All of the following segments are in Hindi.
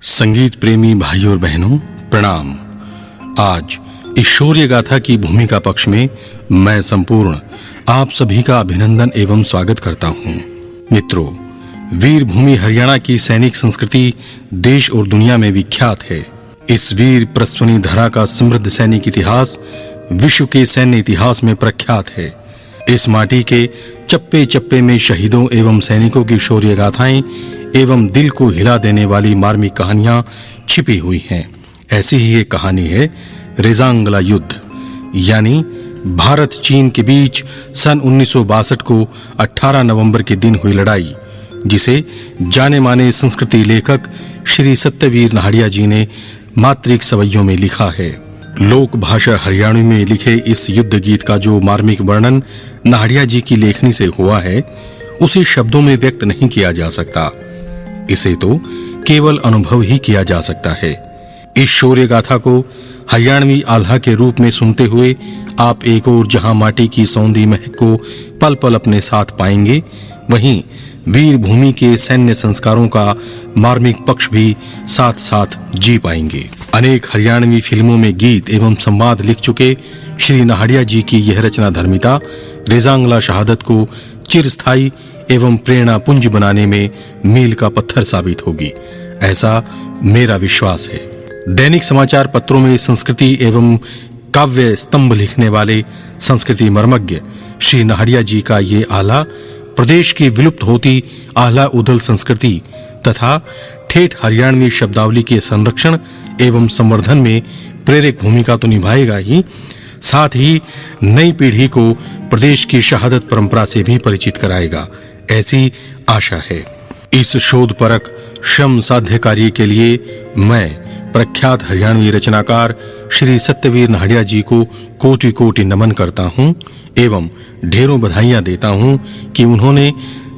संगीत प्रेमी भाइयों और बहनों, प्रणाम। आज इस शौर्य गाथा की भूमिका पक्ष में मैं संपूर्ण आप सभी का अभिनंदन एवं स्वागत करता हूं। मित्रों, वीर भूमि हरियाणा की सैनिक संस्कृति देश और दुनिया में विख्यात है। इस वीर प्रस्वनी धरा का समृद्ध सैनिक इतिहास विश्व के सैन्य इतिहास में प्रख्यात है। इस माटी के चप्पे चप्पे में शहीदों एवं सैनिकों की शौर्य गाथाएं एवं दिल को हिला देने वाली मार्मिक कहानियां छिपी हुई हैं। ऐसी ही एक कहानी है रेजांगला युद्ध, यानी भारत चीन के बीच सन 1962 को 18 नवंबर के दिन हुई लड़ाई, जिसे जाने माने संस्कृति लेखक श्री सत्यवीर नाहड़िया जी ने मातृक सवैयों में लिखा है। लोक भाषा हरियाणवी में लिखे इस युद्ध गीत का जो मार्मिक वर्णन नाहड़िया जी की लेखनी से हुआ है, उसे शब्दों में व्यक्त नहीं किया जा सकता। इसे तो केवल अनुभव ही किया जा सकता है। इस शौर्य गाथा को हरियाणवी आल्हा के रूप में सुनते हुए आप एक और जहां माटी की सौंधी महक को पल पल अपने साथ पाएंगे, वहीं वीर भूमि के सैन्य संस्कारों का मार्मिक पक्ष भी साथ साथ जी पाएंगे। अनेक हरियाणवी फिल्मों में गीत एवं संवाद लिख चुके श्री नाहड़िया जी की यह रचना धर्मिता रेजांगला शहादत को चिरस्थायी एवं प्रेरणा पुंज बनाने में मील का पत्थर साबित होगी, ऐसा मेरा विश्वास है। दैनिक समाचार पत्रों में संस्कृति एवं काव्य स्तंभ लिखने वाले संस्कृति मर्मज्ञ श्री नाहड़िया जी का ये आला प्रदेश की विलुप्त होती आला उदल संस्कृति तथा ठेठ हरियाणवी शब्दावली के संरक्षण एवं संवर्धन में प्रेरक भूमिका तो निभाएगा ही, साथ ही नई पीढ़ी को प्रदेश की शहादत परंपरा से भी परिचित कराएगा, ऐसी आशा है। इस शोधपरक श्रम साध्य कार्य के लिए मैं प्रख्यात हरियाणवी रचनाकार श्री सत्यवीर नाहड़िया जी को कोटि कोटि नमन करता हूं एवं ढेरों बधाइयां देता हूं कि उन्होंने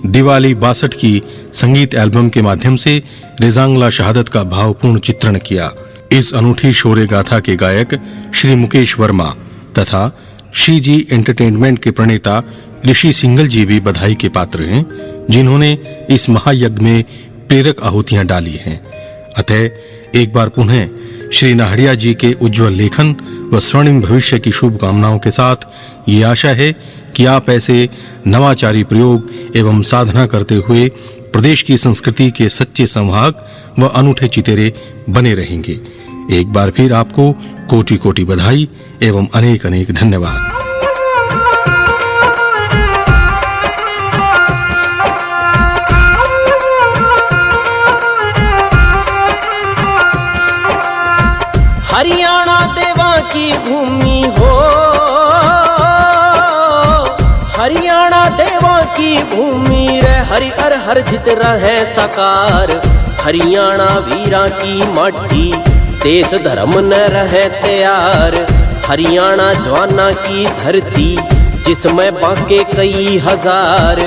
दिवाली 62 की संगीत एल्बम के माध्यम से रेजांगला शहादत का भावपूर्ण चित्रण किया। इस अनूठी शौर्य गाथा के गायक श्री मुकेश वर्मा तथा शी जी एंटरटेनमेंट के प्रणेता ऋषि सिंघल जी भी बधाई के पात्र हैं, जिन्होंने इस महायज्ञ में प्रेरक आहुतियां डाली हैं। अतः एक बार पुनः श्री नाहड़िया जी के उज्जवल लेखन व स्वर्णिम भविष्य की शुभकामनाओं के साथ ये आशा है कि आप ऐसे नवाचारी प्रयोग एवं साधना करते हुए प्रदेश की संस्कृति के सच्चे संवाहक व अनूठे चितेरे बने रहेंगे। एक बार फिर आपको कोटि कोटि बधाई एवं अनेक अनेक धन्यवाद। हरियाणा देवा की भूमि हो, हरियाणा देवा की भूमि रे हरि हर हर जित रहे साकार। हरियाणा वीरा की माटी देश धर्म न रहे तैयार। हरियाणा जवाना की धरती जिसमें बांके कई हजार।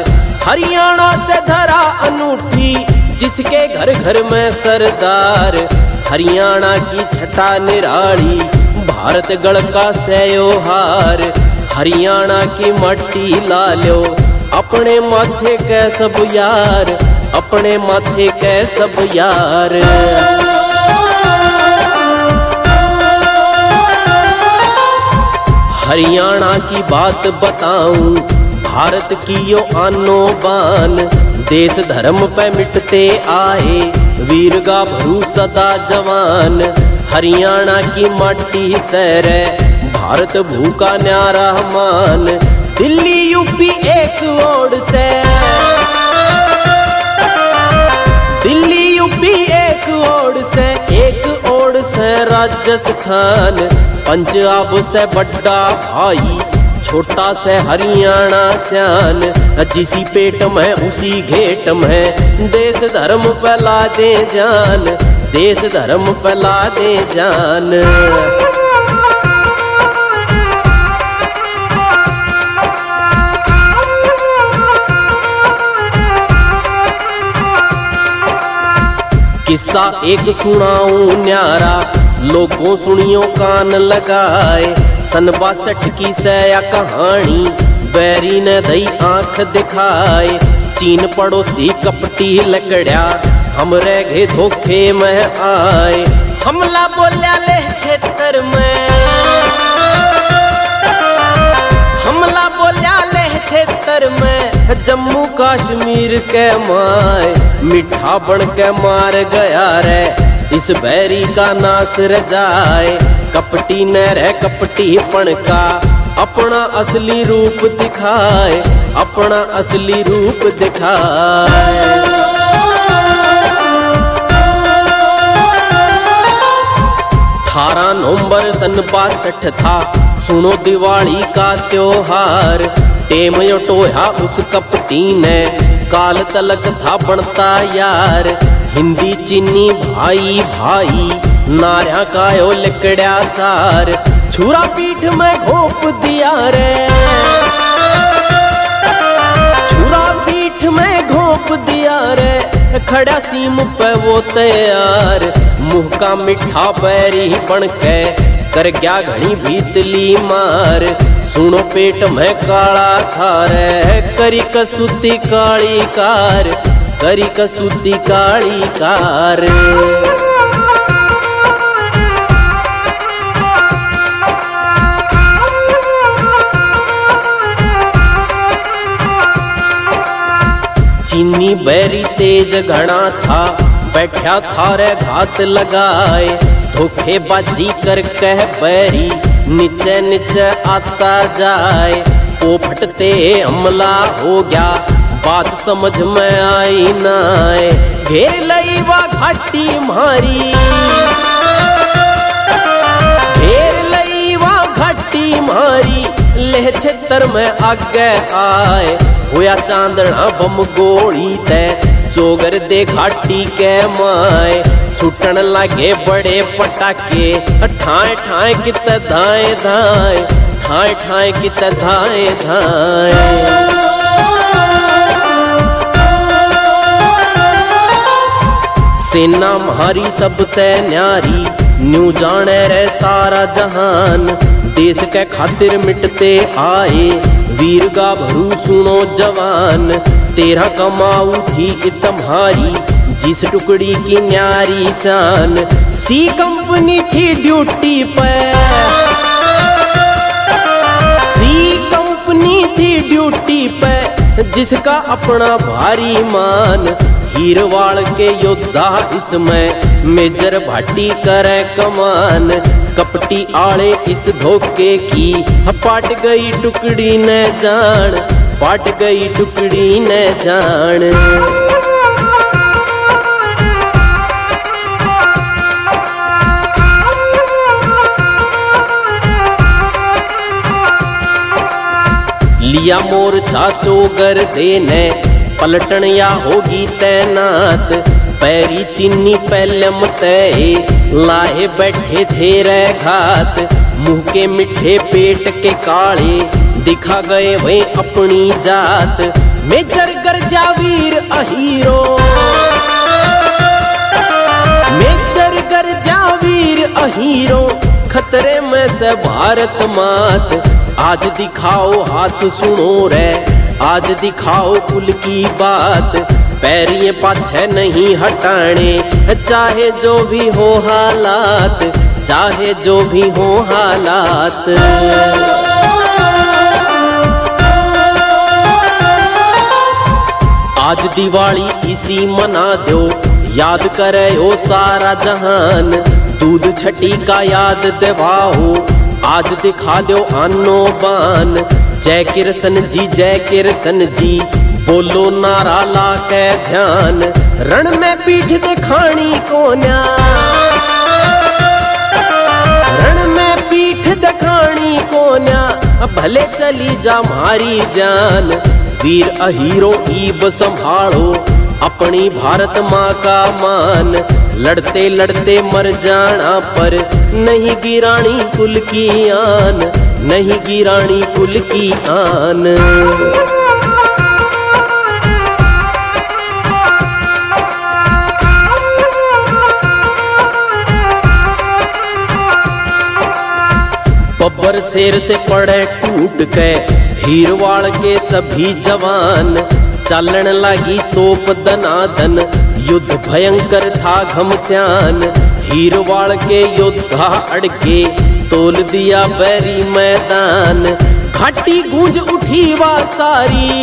हरियाणा से धरा अनूठी जिसके घर घर में सरदार। हरियाणा की छटा निराली भारत गढ़ का सयोहार। हरियाणा की माटी ला लो अपने माथे के सब यार, अपने माथे के सब यार। हरियाणा की बात बताऊं, भारत की यो आनो बान। देश धर्म पे मिटते आए वीर गाभरू सदा जवान। हरियाणा की माटी सैरे भारत भूखा न्यारा मान। दिल्ली यूपी एक ओर से, दिल्ली यूपी एक ओर से, एक ओर से राजस्थान। पंजाब से बड़ा भाई छोटा से हरियाणा स्यान। जिसी पेट में उसी घेट में देश धर्म फैला दे जान, देश धर्म फैला दे जान। किस्सा एक सुनाऊं न्यारा, लोगों सुनियो कान लगाए। सन 62 की सया कहानी बैरी ने दई आंख दिखाए। चीन पड़ोसी कपटी लकड़िया हम रह गए धोखे में आए। हमला बोल्या ले क्षेत्र में, हमला बोल्या ले क्षेत्र में, जम्मू कश्मीर के माय मिठा बन के मार गया रे, इस बैरी का नास रजाए। कपटी न रह कपटीपन का अपना असली रूप दिखाए, अपना असली रूप दिखाए। 18 नवंबर सन 62 था, सुनो दिवाली का त्योहार। टेम टोया उस कपटी ने, काल तलक था बनता यार। हिंदी चीनी भाई भाई, नार्या का यो लिकड़ा सार, छुरा पीठ में घोंप दिया रे, छुरा पीठ में घोंप दिया रे, खड़ा सीम पे वो तैयार। मुंह का मिठा बैरी बन के कर गया घनी भीतली मार। सुनो पेट में काला था रे, करी कसूती काली कार, करी कसूती काली कार। चीनी बैरी तेज घना था, बैठा था रे घात लगाए। धोखेबाजी कर कह बैरी नीचे नीचे आता जाए। पोपटते हमला हो गया, बात समझ में आई नाए। घेर लई वा घाटी मारी, घेर लई वा घाटी मारी, लेह क्षेत्र में आगे आए। होया चांदना बम गोली ते, जोगर दे घाटी के माए। छुटन लगे बड़े पटाके, ठाए ठाए कित धाए धाए, ठाए ठाए कित धाए धाए। सेना म्हारी सब ते न्यारी, न्यू जाने रे सारा जहान। देश के खातिर मिटते आए, वीर गाभरू सुनो जवान। तेरा कमाऊ थी तुम्हारी, जिस टुकड़ी की न्यारी शान। सी कंपनी थी ड्यूटी पे, सी कंपनी थी ड्यूटी पे, जिसका अपना भारी मान। हीरवाड़ के योद्धा इसमें, मेजर भाटी करे कमान। कपटी आले इस धोखे की, पाट गई टुकड़ी न जान, पाट गई टुकड़ी न जान। लिया मोर्चा चोगर देने, पलटन या होगी तैनात। पैरी चीनी पहलम तय, लाए बैठे थे रे घात। मुंह के मिठे पेट के काले, दिखा गए वे अपनी जात। मेजर गर्जा वीर अहीरो, मेजर गर्जा वीर अहीरो, खतरे में से भारत मात। आज दिखाओ हाथ सुनो रे, आज दिखाओ कुल की बात। पैरिए पाछे नहीं हटाने, चाहे जो भी हो हालात, चाहे जो भी हो हालात। आज दिवाली इसी मना दो, याद करे हो सारा जहान। दूध छठी का याद दिवाओ, आज दिखा दो आनो बान। जय किरसन जी, जय किरसन जी, बोलो नारा ला के ध्यान। रण में पीठ दिखानी कोन्या, रण में पीठ दिखानी कोन्या, भले चली जा मारी जान। वीर अहीरो ईब संभालो, अपनी भारत माँ का मान। लड़ते लड़ते मर जाना पर, नहीं गिरानी कुल की आन, नहीं गिरानी कुल की आन। बब्बर शेर से पड़े टूट के, हीरवाड़ के सभी जवान। चलन लगी तोप दनादन, युद्ध भयंकर था घमसान, हीरवाड़ के योद्धा अड़के, तोल दिया बैरी मैदान। घाटी गूंज उठी वा सारी,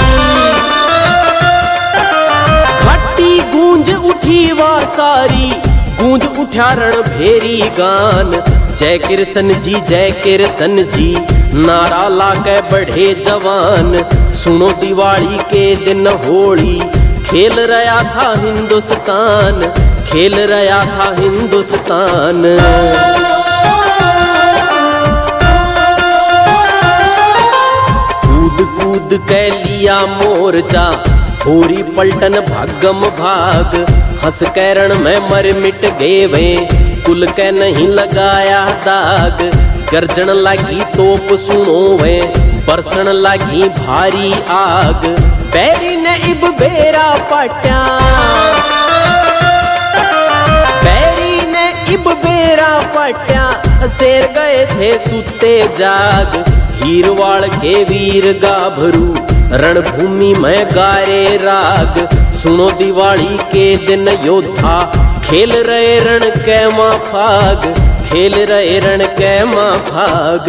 घाटी गूंज उठी वा सारी, गूंज उठा रण भेरी गान। जय कृष्ण जी नारा लाके बढ़े जवान। सुनो दिवाली के दिन होली, खेल रहा था हिंदुस्तान, खेल रहा था हिंदुस्तान। कूद कूद के लिया मोर्चा, होरी पलटन भागम भाग। हंस कैरण में मर मिट गए वे, कुल के नहीं लगाया दाग। गर्जन लगी तोप सुनो वे, बरसण लगी भारी आग। बैरी ने इब बेरा पाट्या, बैरी ने इब बेरा पाट्या। शेर गए थे सुते जाग, हीरवाड़ के वीर गाभरू, रणभूमि में गारे राग। सुनो दिवाली के दिन योद्धा, खेल रहे रण के माफाग, खेल रहे रण के माफाग।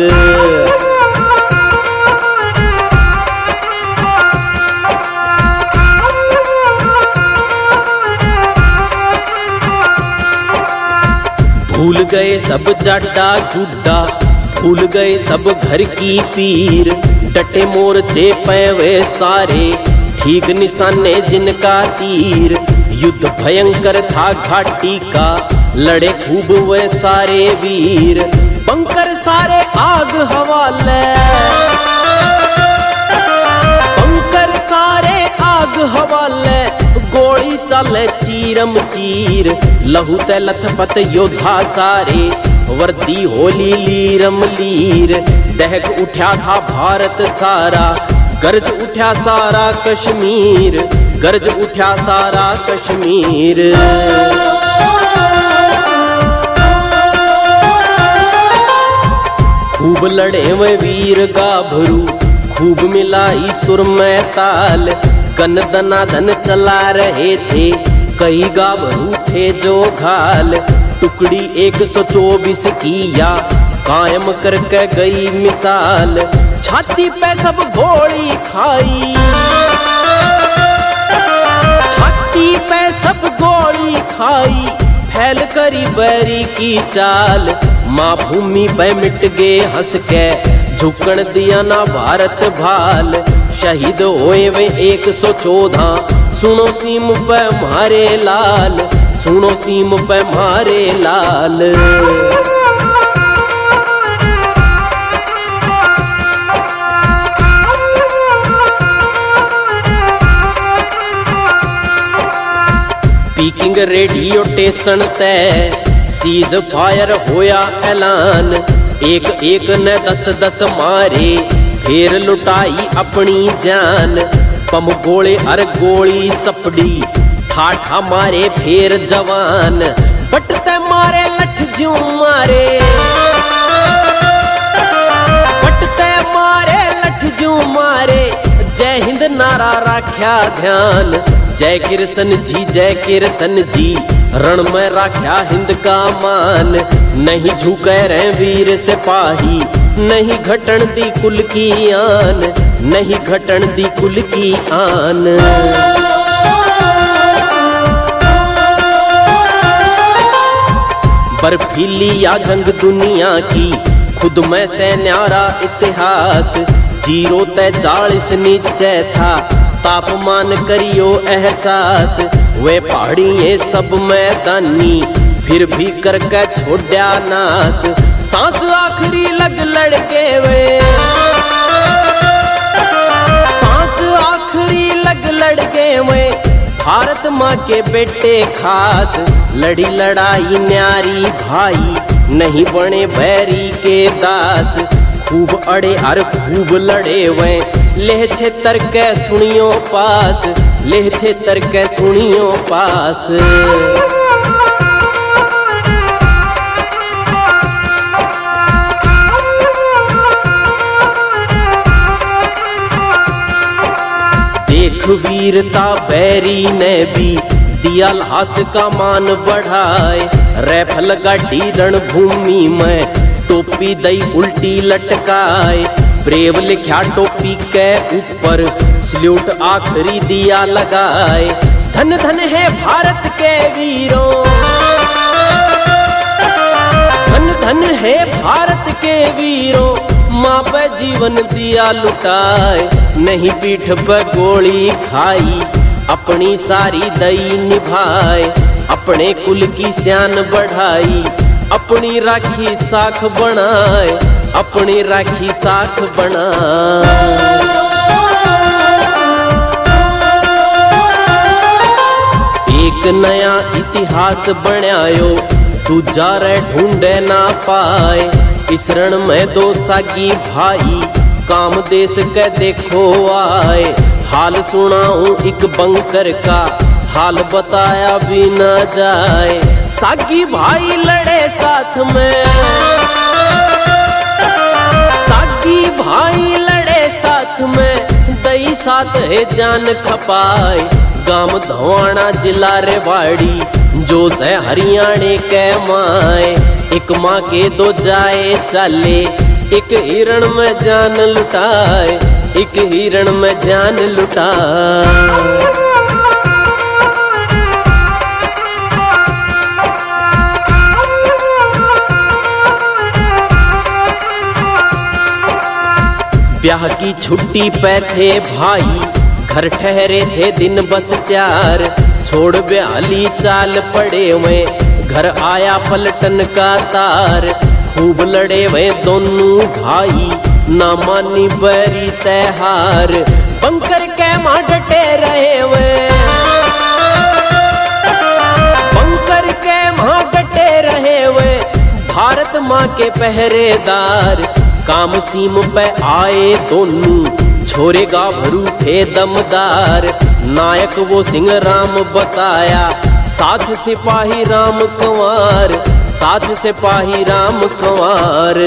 भूल गए सब जाटा जुड्डा, भूल गए सब घर की पीर। डटे मोर्चे पैवे सारे, ठीक निशाने जिनका तीर। युद्ध भयंकर था घाटी का, लड़े खूब वे सारे वीर। बंकर सारे आग हवाले, बंकर सारे आग हवाले। गोली चले चीरम चीर, लहू ते लथपथ योद्धा सारे। वर्दी होली लीरम लीर, दहक उठा था भारत सारा। गर्ज उठा सारा कश्मीर, गर्ज उठा सारा कश्मीर। खूब लड़े वे वीर गाभरू, खूब मिलाई सुर में ताल। गन दनादन चला रहे थे, कई गाभरू थे जो घाल। टुकड़ी 124 की या कायम करके गई मिसाल। छाती पे सब गोली खाई, छाती पे सब गोली खाई। फैल करी बैरी की चाल, माँ भूमि पे मिट गए हंस के। झुकन दिया ना भारत भाल, शहीद होए वे 114। सुनो सीम पे मारे लाल, सुनो सीम पे मारे लाल। स्पीकिंग रेडियो स्टेशन तय, सीज फायर होया ऐलान। एक एक ने 10-10 मारे, फिर लुटाई अपनी जान। पम गोले हर गोली सपड़ी, ठाठा मारे फिर जवान। बटते मारे लठ ज्यों मारे, बटते मारे लठ ज्यों मारे। जय हिंद नारा राख्या ध्यान, जय कृष्ण जी रण में राख्या हिंद का मान। नहीं झुके रहे वीर सिपाही, नहीं घटन दी कुल की आन, नहीं घटन दी कुल की आन। बर्फीली या जंग दुनिया की, खुद में से न्यारा इतिहास। 0 ते 40 नीचे था, तापमान करियो एहसास। वे पहाड़ी ये सब मैदानी, फिर भी करके छोड़ा नास। सांस आखिरी लग लड़के वे, सांस आखिरी लग लड़के वे। भारत माँ के बेटे खास, लड़ी लड़ाई न्यारी भाई, नहीं बने बैरी के दास। खूब अड़े हर खूब लड़े वे, लेह क्षेत्र के सुनियो पास, लेह क्षेत्र के सुनियो पास। देख वीरता बैरी ने भी दिया लाश का मान बढ़ाए, रैफल गाड़ी रणभूमि में टोपी दई उल्टी लटकाए, ब्रेव लिखा टोपी के ऊपर सल्यूट आखिरी दिया लगाए। धन धन है भारत के वीरों, धन धन है भारत के वीरों, माँ पे जीवन दिया लुटाए, नहीं पीठ पे गोली खाई, अपनी सारी दई निभाए, अपने कुल की शान बढ़ाई, अपनी राखी साख बनाए, अपनी राखी साख बनाए। एक नया इतिहास बनायो, दूजा रे ढूंढे ना पाए, इस रण में दो सागी भाई, काम देश के देखो आए। हाल सुनाऊं एक बंकर का, हाल बताया भी न जाए, सागी भाई लड़े साथ में, सागी भाई लड़े साथ में, दई साथ है जान खपाए। गांव धवाना जिला रेवाड़ी, जो से हरियाणे के माए, एक माँ के दो जाए चाले, एक हिरण में जान लुटाए, एक हिरण में जान लुटाए। ब्याह की छुट्टी पे थे भाई, घर ठहरे थे दिन बस 4, छोड़ ब्याली चाल पड़े हुए, घर आया पलटन का तार। खूब लड़े हुए दोनों भाई, ना मानी बरी त्योहार, बंकर के मां डटे रहे हुए, बंकर के मां डटे रहे हुए, भारत माँ के पहरेदार। काम सीम पे आए दोनों, छोरे गाभरू थे दमदार, नायक वो सिंह राम बताया, साथ सिपाही राम कंवार, साथ सिपाही राम कंवार।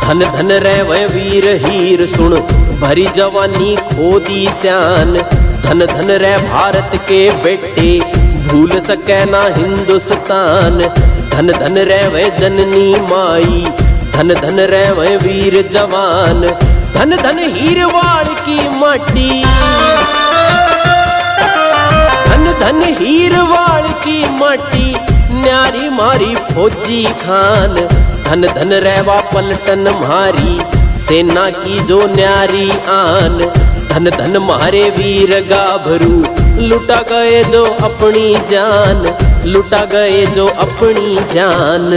धन धन रे वह वीर हीर सुन, भरी जवानी खोदी शान, धन धन रे भारत के बेटे, भूल सके ना हिंदुस्तान। धन धन रे वह जननी माई, धन धन रे वह वीर जवान, धन धन हीरवाड़ की माटी, धन धन हीरवाड़ की माटी, न्यारी मारी फौजी खान। धन धन रेवा पलटन मारी, सेना की जो न्यारी आन। धन धन मारे वीर गाभरू, लुटा गए जो अपनी जान, लुटा गए जो अपनी जान।